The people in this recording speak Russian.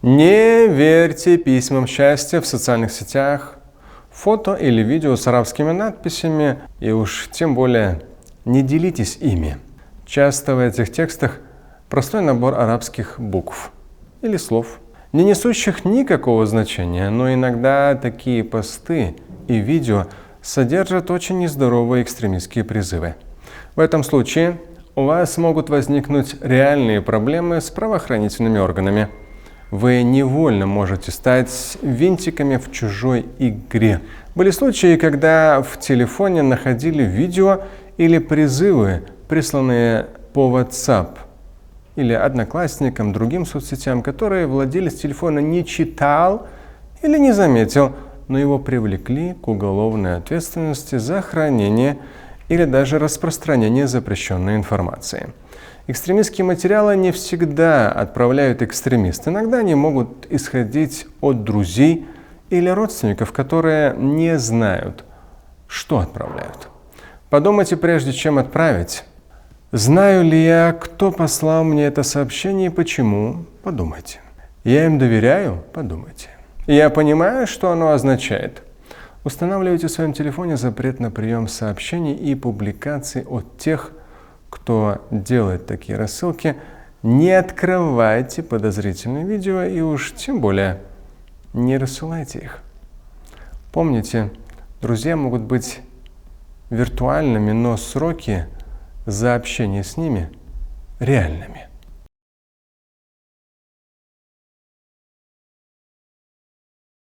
Не верьте письмам счастья в социальных сетях, фото или видео с арабскими надписями, и уж тем более не делитесь ими. Часто в этих текстах простой набор арабских букв или слов, не несущих никакого значения, но иногда такие посты и видео содержат очень нездоровые экстремистские призывы. В этом случае у вас могут возникнуть реальные проблемы с правоохранительными органами. Вы невольно можете стать винтиками в чужой игре. Были случаи, когда в телефоне находили видео или призывы, присланные по WhatsApp или Одноклассникам, другим соцсетям, которые владелец телефона не читал или не заметил, но его привлекли к уголовной ответственности за хранение или даже распространение запрещенной информации. Экстремистские материалы не всегда отправляют экстремисты. Иногда они могут исходить от друзей или родственников, которые не знают, что отправляют. Подумайте, прежде чем отправить. Знаю ли я, кто послал мне это сообщение и почему? Подумайте. Я им доверяю? Подумайте. Я понимаю, что оно означает. Устанавливайте в своем телефоне запрет на прием сообщений и публикаций от тех, кто делает такие рассылки. Не открывайте подозрительные видео и уж тем более не рассылайте их. Помните, друзья могут быть виртуальными, но сроки за общение с ними реальными.